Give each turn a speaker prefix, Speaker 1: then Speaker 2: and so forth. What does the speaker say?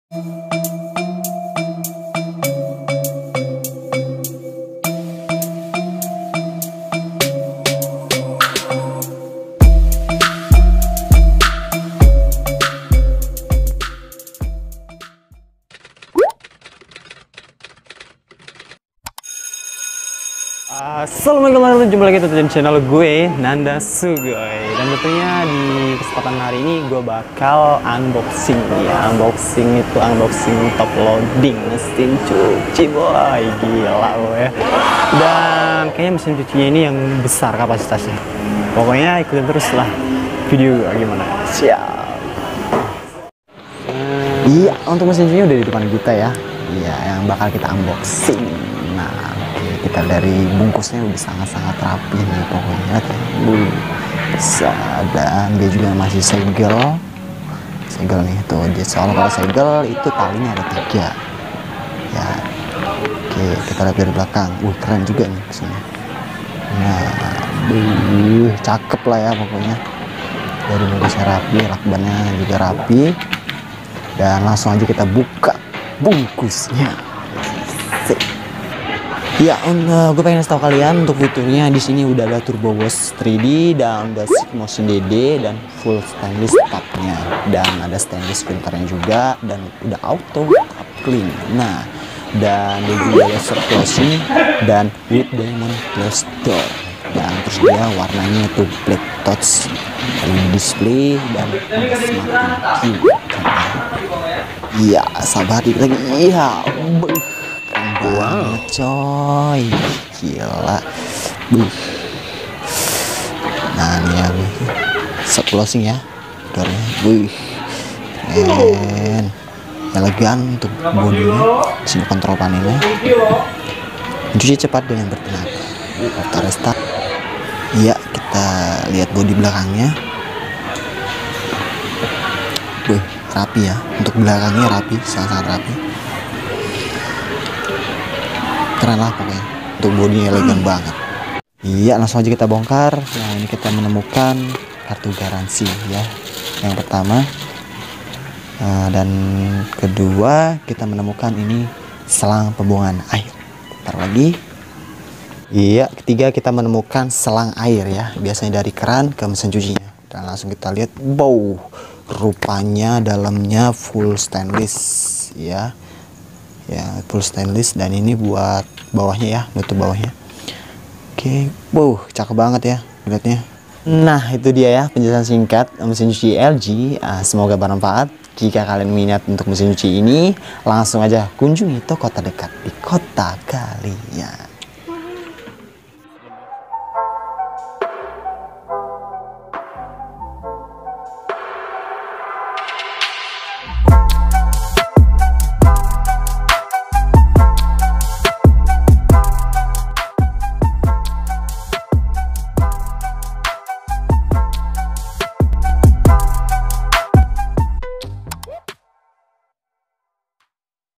Speaker 1: Assalamualaikum warahmatullahi wabarakatuh, jumpa lagi di channel gue, Nanda Sugoi. Dan tentunya di kesempatan hari ini gue bakal unboxing ya. Unboxing top loading mesin cuci, boy. Gila gue ya. Dan kayaknya mesin cucinya ini yang besar kapasitasnya. Pokoknya ikutin terus lah video gue gimana. Siap. Iya, untuk mesin cucinya udah di depan kita ya. Iya, yang bakal kita unboxing. Nah, kita dari bungkusnya udah sangat-sangat rapi nih pokoknya bisa. Dan dia juga masih segel nih tuh dia, soalnya kalau segel itu talinya ada 3 ya. Oke, kita lihat dari belakang. Keren juga nih kesini. Nah, cakep lah ya pokoknya. Dari bungkusnya rapi, lakbannya juga rapi. Dan langsung aja kita buka bungkusnya. Ya, gue pengen tahu kalian untuk fiturnya di sini udah ada turbo wash 3D dan udah motion DD dan full stainless topnya, dan ada stainless filternya juga, dan udah auto cup clean. Nah, dan dia juga ada soft closing dan with diamond closed door, dan terus dia warnanya tuh black touch display dan smart EQ. Iya, sabar dikit lagi. Iya, wow coy, gila. Nah ini ya, soft closing ya doornya. Keren, elegan untuk bodinya. Sini kontrol panelnya, cuci cepat dengan bertenaga. Kita restart. Iya, kita lihat bodi belakangnya. Rapi ya, untuk belakangnya rapi, sangat rapi. Keren lah pokoknya, untuk bodinya elegan banget. Iya, langsung aja kita bongkar. Nah, ini kita menemukan kartu garansi ya, yang pertama. Dan kedua kita menemukan ini selang pembuangan air. Ntar lagi. Iya, ketiga kita menemukan selang air ya, biasanya dari keran ke mesin cucinya. Dan langsung kita lihat, wow, rupanya dalamnya full stainless ya. Ya, full stainless, dan ini buat bawahnya ya, nutup bawahnya. Oke, wow, cakep banget ya lihatnya. Nah, itu dia ya penjelasan singkat mesin cuci LG. Semoga bermanfaat. Jika kalian minat untuk mesin cuci ini, langsung aja kunjungi toko terdekat di kota kalian.